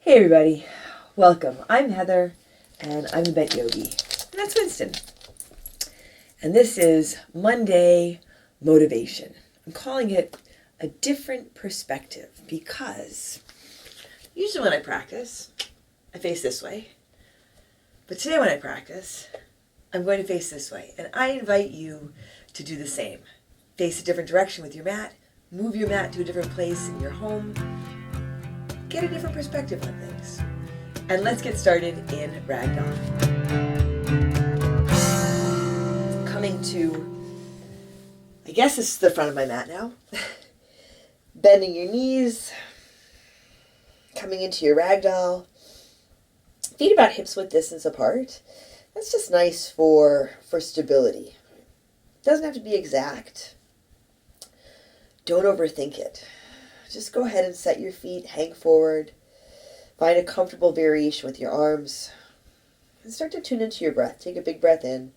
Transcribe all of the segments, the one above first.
Hey everybody, welcome. I'm Heather and I'm the Bent Yogi. And that's Winston. And this is Monday Motivation. I'm calling it a different perspective because usually when I practice, I face this way. But today when I practice, I'm going to face this way. And I invite you to do the same. Face a different direction with your mat. Move your mat to a different place in your home. Get a different perspective on things. And let's get started in Ragdoll. Coming to, I guess this is the front of my mat now. Bending your knees. Coming into your Ragdoll. Feet about hips width distance apart. That's just nice for stability. It doesn't have to be exact. Don't overthink it. Just go ahead and set your feet, hang forward, find a comfortable variation with your arms, and start to tune into your breath. Take a big breath in,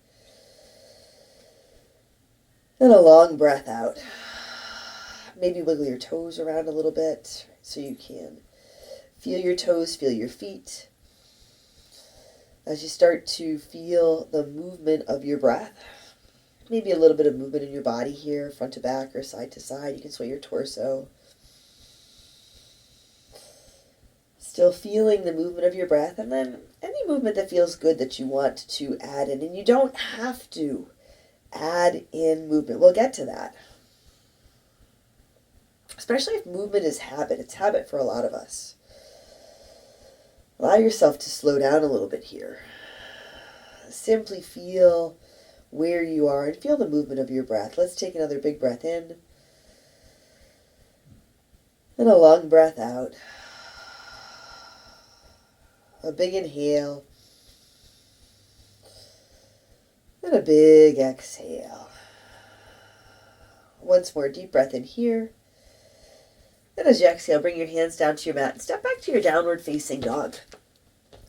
and a long breath out. Maybe wiggle your toes around a little bit so you can feel your toes, feel your feet. As you start to feel the movement of your breath, maybe a little bit of movement in your body here, front to back or side to side. You can sway your torso. Still feeling the movement of your breath, and then any movement that feels good that you want to add in. And you don't have to add in movement. We'll get to that. Especially if movement is habit. It's habit for a lot of us. Allow yourself to slow down a little bit here. Simply feel where you are and feel the movement of your breath. Let's take another big breath in. And a long breath out. A big inhale, and a big exhale. Once more, deep breath in here. And as you exhale, bring your hands down to your mat and step back to your downward facing dog.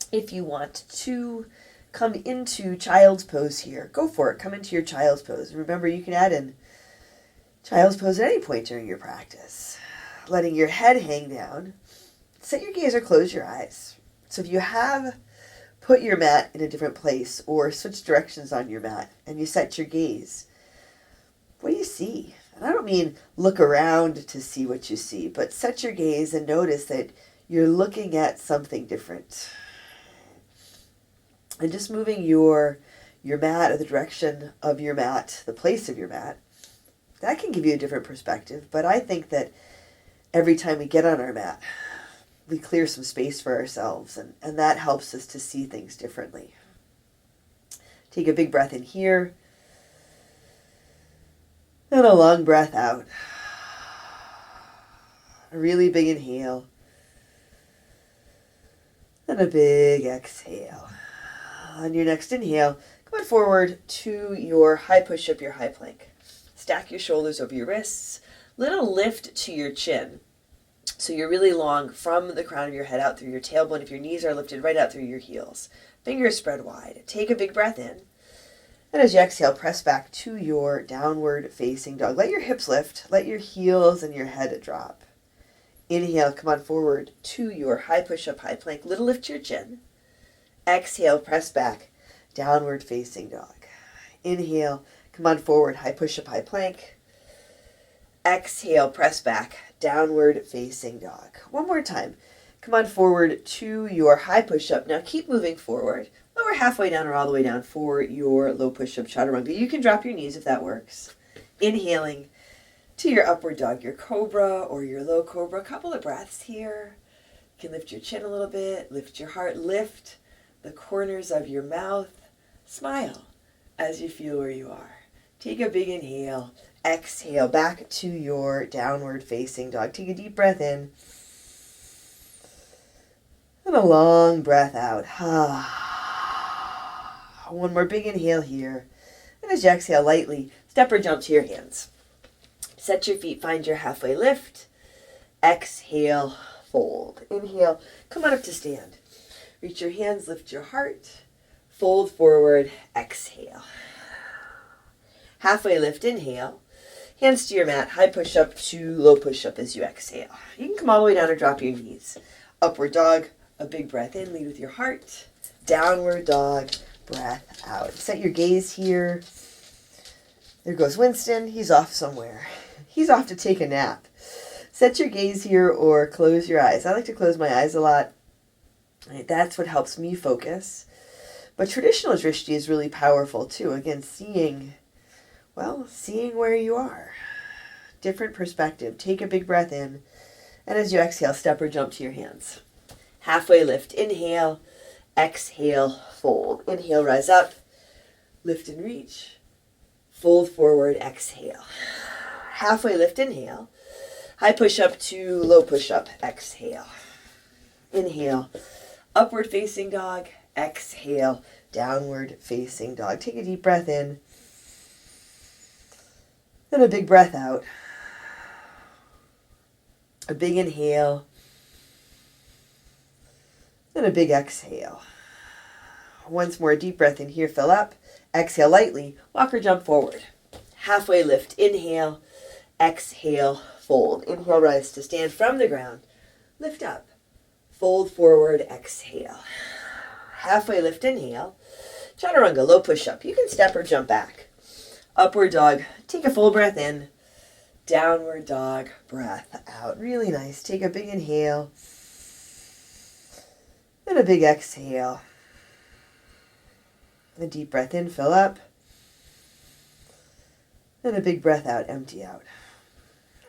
If you want to come into child's pose here, go for it. Come into your child's pose. And remember, you can add in child's pose at any point during your practice. Letting your head hang down. Set your gaze or close your eyes. So if you have put your mat in a different place or switch directions on your mat and you set your gaze, what do you see? And I don't mean look around to see what you see, but set your gaze and notice that you're looking at something different. And just moving your mat or the direction of your mat, the place of your mat, that can give you a different perspective. But I think that every time we get on our mat, we clear some space for ourselves, and that helps us to see things differently. Take a big breath in here, and a long breath out. A really big inhale, and a big exhale. On your next inhale, come on forward to your high push-up, your high plank. Stack your shoulders over your wrists, little lift to your chin. So you're really long from the crown of your head out through your tailbone. If your knees are lifted right out through your heels. Fingers spread wide. Take a big breath in. And as you exhale, press back to your downward facing dog. Let your hips lift. Let your heels and your head drop. Inhale, come on forward to your high push-up, high plank. Little lift to your chin. Exhale, press back. Downward facing dog. Inhale, come on forward, high push-up, high plank. Exhale, press back. Downward facing dog. One more time. Come on forward to your high push-up. Now keep moving forward. Lower halfway down or all the way down for your low push-up chaturanga. You can drop your knees if that works. Inhaling to your upward dog, your cobra or your low cobra. A couple of breaths here. You can lift your chin a little bit. Lift your heart. Lift the corners of your mouth. Smile as you feel where you are. Take a big inhale. Exhale back to your downward facing dog. Take a deep breath in. And a long breath out. One more big inhale here. And as you exhale lightly, step or jump to your hands. Set your feet, find your halfway lift. Exhale, fold. Inhale, come on up to stand. Reach your hands, lift your heart. Fold forward, exhale. Halfway lift, inhale. Hands to your mat, high push-up to low push-up as you exhale. You can come all the way down or drop your knees. Upward dog, A big breath in, lead with your heart. Downward dog, breath out. Set your gaze here. There goes Winston. He's off somewhere. He's off to take a nap. Set your gaze here or close your eyes. I like to close my eyes a lot. Right, that's what helps me focus. But traditional drishti is really powerful too. Again, seeing where you are. Different perspective. Take a big breath in. And as you exhale, step or jump to your hands. Halfway lift. Inhale. Exhale. Fold. Inhale, rise up. Lift and reach. Fold forward. Exhale. Halfway lift. Inhale. High push-up to low push-up. Exhale. Inhale. Upward facing dog. Exhale. Downward facing dog. Take a deep breath in. And a big breath out. A big inhale. And a big exhale. Once more, deep breath in here. Fill up. Exhale lightly. Walk or jump forward. Halfway lift. Inhale. Exhale. Fold. Inhale, rise to stand from the ground. Lift up. Fold forward. Exhale. Halfway lift. Inhale. Chaturanga, low push-up. You can step or jump back. Upward dog. Take a full breath in. Downward dog. Breath out. Really nice. Take a big inhale. And a big exhale. A deep breath in. Fill up. And a big breath out. Empty out.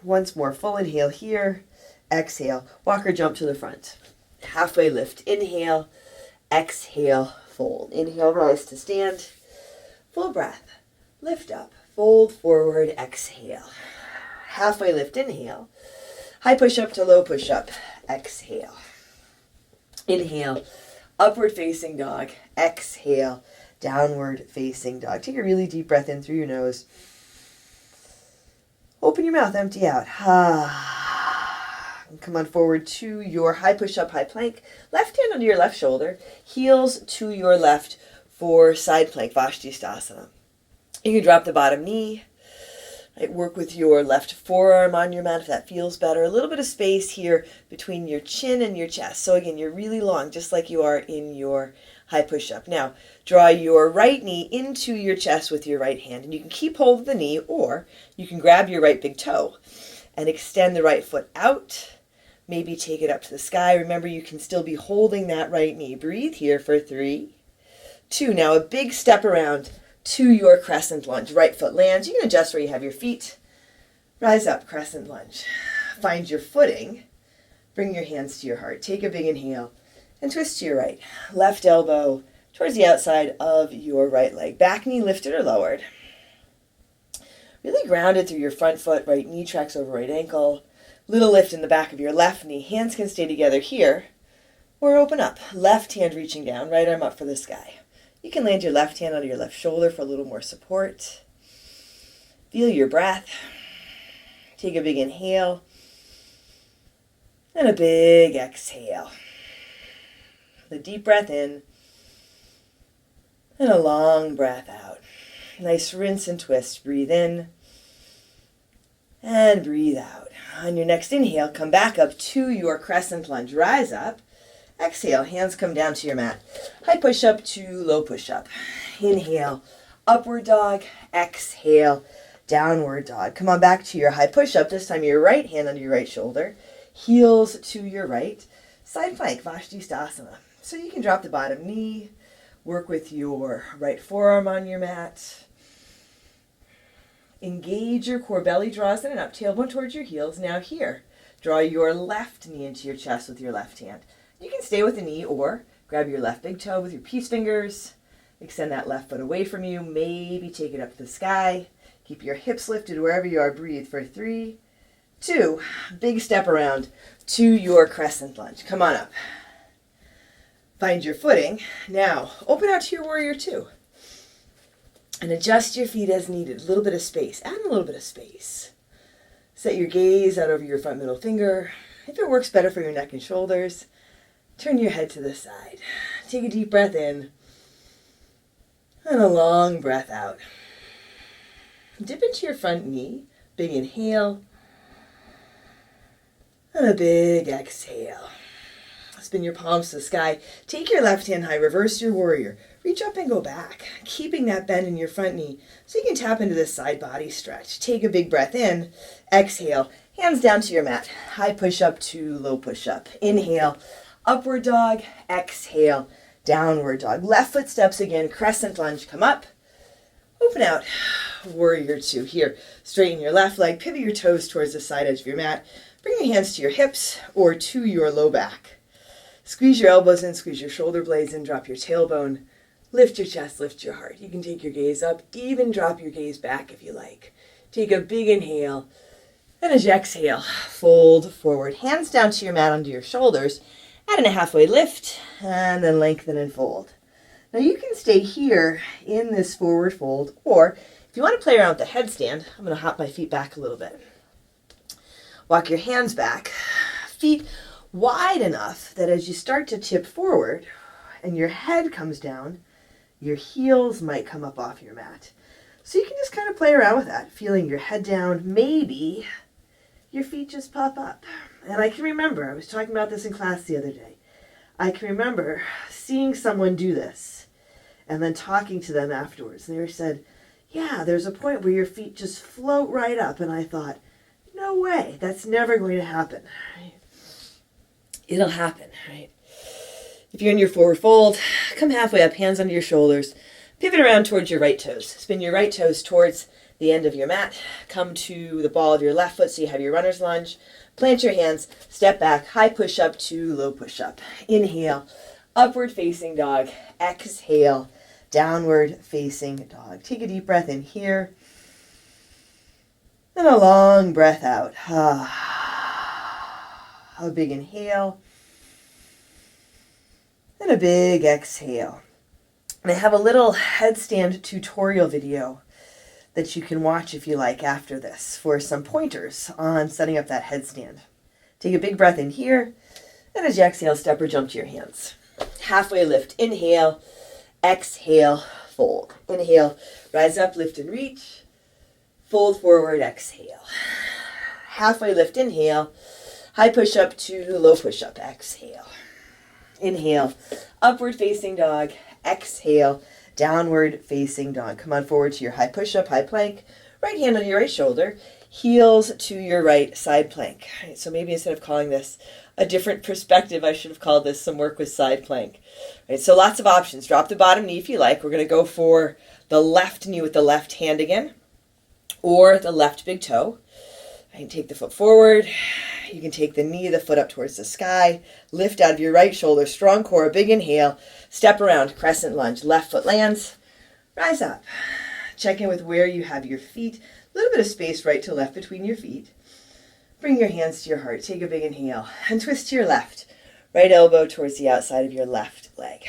Once more. Full inhale here. Exhale. Walk or jump to the front. Halfway lift. Inhale. Exhale. Fold. Inhale, rise to stand. Full breath. Lift up. Fold forward. Exhale. Halfway lift. Inhale. High push-up to low push-up. Exhale. Inhale. Upward facing dog. Exhale. Downward facing dog. Take a really deep breath in through your nose. Open your mouth. Empty out. And come on forward to your high push-up, high plank. Left hand under your left shoulder. Heels to your left for side plank, Vashisthasana. You can drop the bottom knee. Right, work with your left forearm on your mat if that feels better. A little bit of space here between your chin and your chest. So again, you're really long, just like you are in your high push-up. Now, draw your right knee into your chest with your right hand. And you can keep hold of the knee, or you can grab your right big toe and extend the right foot out. Maybe take it up to the sky. Remember, you can still be holding that right knee. Breathe here for 3, 2. Now a big step around to your crescent lunge. Right foot lands. You can adjust where you have your feet. Rise up, crescent lunge. Find your footing. Bring your hands to your heart. Take a big inhale and twist to your right. Left elbow towards the outside of your right leg. Back knee lifted or lowered. Really grounded through your front foot. Right knee tracks over right ankle. Little lift in the back of your left knee. Hands can stay together here or open up. Left hand reaching down, right arm up for the sky. You can land your left hand on your left shoulder for a little more support. Feel your breath. Take a big inhale and a big exhale. A deep breath in and a long breath out. Nice rinse and twist. Breathe in and breathe out. On your next inhale, come back up to your crescent lunge. Rise up. Exhale. Hands come down to your mat. High push-up to low push-up. Inhale. Upward dog. Exhale. Downward dog. Come on back to your high push-up. This time your right hand under your right shoulder. Heels to your right. Side plank. Vashisthasana. So you can drop the bottom knee. Work with your right forearm on your mat. Engage your core. Belly draws in and up. Tailbone towards your heels. Now here, draw your left knee into your chest with your left hand. You can stay with the knee or grab your left big toe with your peace fingers. Extend that left foot away from you. Maybe take it up to the sky. Keep your hips lifted wherever you are. Breathe for 3, 2. Big step around to your crescent lunge. Come on up. Find your footing. Now, open out to your warrior 2. And adjust your feet as needed. A little bit of space. Add a little bit of space. Set your gaze out over your front middle finger. If it works better for your neck and shoulders, turn your head to the side. Take a deep breath in. And a long breath out. Dip into your front knee. Big inhale. And a big exhale. Spin your palms to the sky. Take your left hand high, reverse your warrior. Reach up and go back, keeping that bend in your front knee so you can tap into this side body stretch. Take a big breath in. Exhale, hands down to your mat. High push-up to low push-up. Inhale, upward dog. Exhale, downward dog. Left foot steps again. Crescent lunge. Come up. Open out. Warrior two. Here, straighten your left leg. Pivot your toes towards the side edge of your mat. Bring your hands to your hips or to your low back. Squeeze your elbows in, squeeze your shoulder blades in, drop your tailbone. Lift your chest, lift your heart. You can take your gaze up, even drop your gaze back if you like. Take a big inhale, and as you exhale, fold forward. Hands down to your mat under your shoulders. Add in a halfway lift, and then lengthen and fold. Now you can stay here in this forward fold, or if you want to play around with the headstand, I'm going to hop my feet back a little bit. Walk your hands back, feet wide enough that as you start to tip forward and your head comes down, your heels might come up off your mat. So you can just kind of play around with that, feeling your head down. Maybe your feet just pop up. And I can remember, I was talking about this in class the other day. I can remember seeing someone do this and then talking to them afterwards. And they said, yeah, there's a point where your feet just float right up. And I thought, no way, that's never going to happen. Right? It'll happen, right? If you're in your forward fold, come halfway up, hands under your shoulders. Pivot around towards your right toes. Spin your right toes towards the end of your mat. Come to the ball of your left foot so you have your runner's lunge. Plant your hands, step back, high push-up to low push-up. Inhale, upward facing dog. Exhale, downward facing dog. Take a deep breath in here. And a long breath out. A big inhale. And a big exhale. And I have a little headstand tutorial video that you can watch if you like after this for some pointers on setting up that headstand. Take a big breath in here. And as you exhale, step or jump to your hands. Halfway lift. Inhale. Exhale. Fold. Inhale. Rise up, lift and reach. Fold forward, exhale. Halfway lift, inhale. High push-up to low push-up, exhale. Inhale, upward facing dog. Exhale, downward facing dog. Come on forward to your high push-up, high plank. Right hand on your right shoulder. Heels to your right side plank. All right, so maybe instead of calling this a different perspective, I should have called this some work with side plank. All right, so lots of options. Drop the bottom knee if you like. We're going to go for the left knee with the left hand again, or the left big toe. I can take the foot forward. You can take the knee of the foot up towards the sky. Lift out of your right shoulder. Strong core. Big inhale. Step around. Crescent lunge. Left foot lands. Rise up. Check in with where you have your feet. A little bit of space right to left between your feet. Bring your hands to your heart. Take a big inhale. And twist to your left. Right elbow towards the outside of your left leg.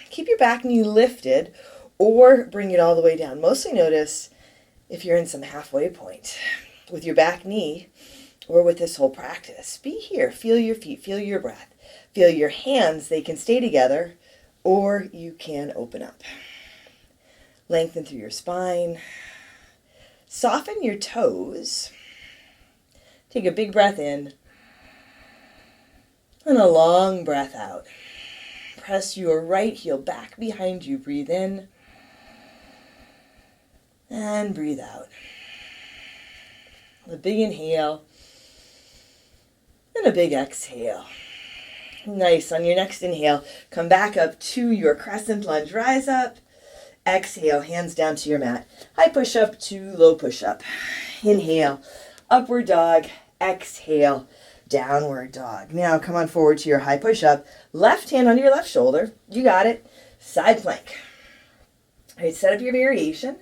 Keep your back knee lifted or bring it all the way down. Mostly notice if you're in some halfway point with your back knee or with this whole practice. Be here. Feel your feet. Feel your breath. Feel your hands. They can stay together or you can open up. Lengthen through your spine. Soften your toes. Take a big breath in and a long breath out. Press your right heel back behind you. Breathe in and breathe out. A big inhale and a big exhale. Nice. On your next inhale, come back up to your crescent lunge. Rise up. Exhale, hands down to your mat. High push-up to low push-up. Inhale, upward dog. Exhale, downward dog. Now come on forward to your high push-up. Left hand on your left shoulder. You got it. Side plank. All right, set up your variation.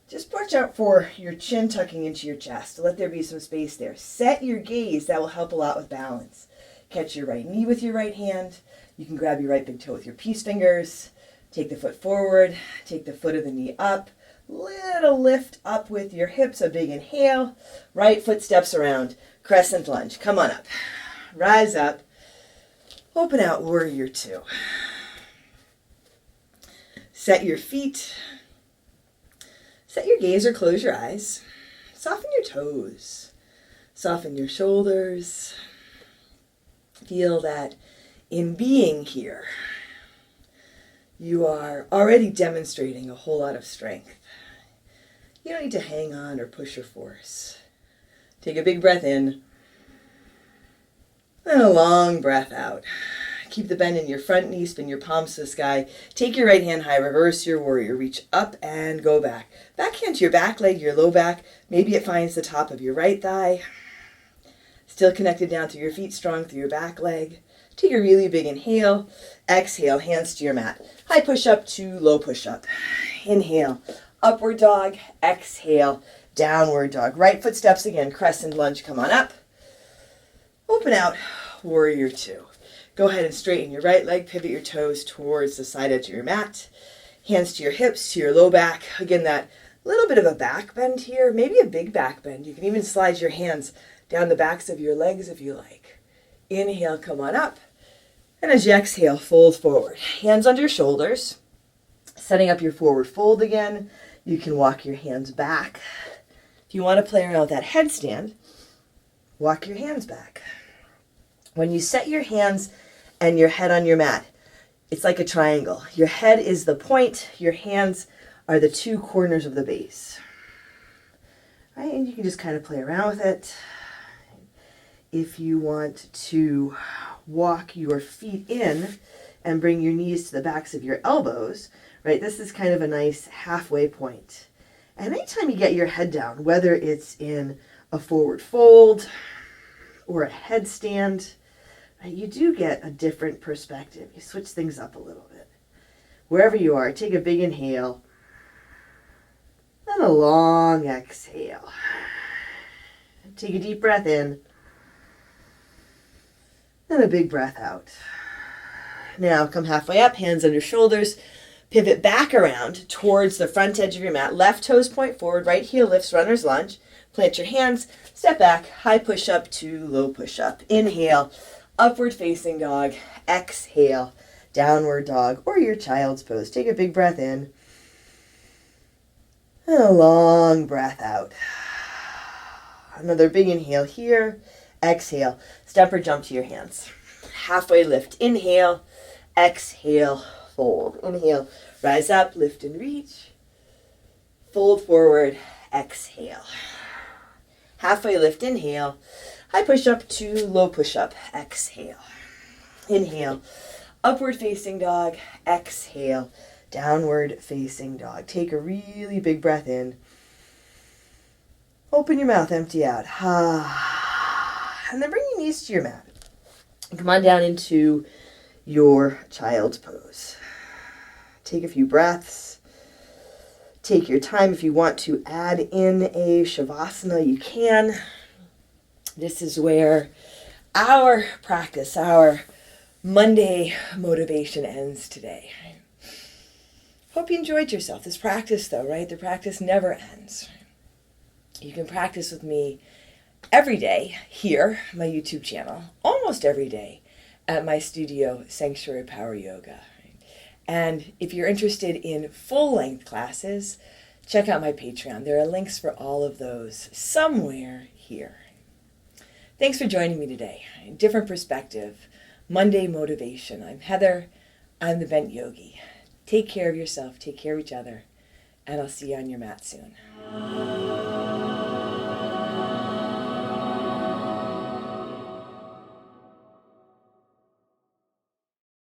Just watch out for your chin tucking into your chest. Let there be some space there. Set your gaze. That will help a lot with balance. Catch your right knee with your right hand. You can grab your right big toe with your peace fingers. Take the foot forward. Take the foot of the knee up. Little lift up with your hips. A big inhale. Right foot steps around. Crescent lunge. Come on up. Rise up. Open out, warrior two. Set your feet. Set your gaze or close your eyes. Soften your toes. Soften your shoulders. Feel that In being here, you are already demonstrating a whole lot of strength. You don't need to hang on or push or force. Take a big breath in and a long breath out. Keep the bend in your front knee, spin your palms to the sky. Take your right hand high, reverse your warrior. Reach up and go back. Backhand to your back leg, your low back. Maybe it finds the top of your right thigh. Still connected down through your feet, strong through your back leg. Take a really big inhale. Exhale, hands to your mat. High push-up to low push-up. Inhale, upward dog. Exhale, downward dog. Right foot steps again, crescent lunge. Come on up. Open out, warrior two. Go ahead and straighten your right leg. Pivot your toes towards the side edge of your mat. Hands to your hips, to your low back. Again, that little bit of a back bend here, maybe a big back bend. You can even slide your hands down the backs of your legs if you like. Inhale, come on up. And as you exhale, fold forward. Hands under your shoulders. Setting up your forward fold again. You can walk your hands back. If you want to play around with that headstand, walk your hands back. When you set your hands and your head on your mat, it's like a triangle. Your head is the point. Your hands are the two corners of the base. Right? And you can just kind of play around with it. If you want to walk your feet in and bring your knees to the backs of your elbows, right? This is kind of a nice halfway point. And anytime you get your head down, whether it's in a forward fold or a headstand, right, you do get a different perspective. You switch things up a little bit. Wherever you are, take a big inhale and a long exhale. Take a deep breath in and a big breath out. Now come halfway up, hands under shoulders. Pivot back around towards the front edge of your mat. Left toes point forward, right heel lifts, runner's lunge. Plant your hands, step back, high push-up to low push-up. Inhale, upward facing dog. Exhale, downward dog or your child's pose. Take a big breath in and a long breath out. Another big inhale here. Exhale, step or jump to your hands. Halfway lift. Inhale, exhale, fold. Inhale, rise up, lift and reach. Fold forward, exhale. Halfway lift, inhale. High push-up to low push-up, exhale. Inhale, upward facing dog. Exhale, downward facing dog. Take a really big breath in. Open your mouth, empty out. And then bring your knees to your mat. And come on down into your child's pose. Take a few breaths. Take your time. If you want to add in a shavasana, you can. This is where our practice, our Monday motivation ends today. Hope you enjoyed yourself. This practice though, right? The practice never ends. You can practice with me every day here, my YouTube channel, almost every day at my studio, Sanctuary Power Yoga. And if you're interested in full-length classes, check out my Patreon. There are links for all of those somewhere here. Thanks for joining me today. Different perspective, Monday motivation. I'm Heather. I'm the Bent Yogi. Take care of yourself, take care of each other, and I'll see you on your mat soon.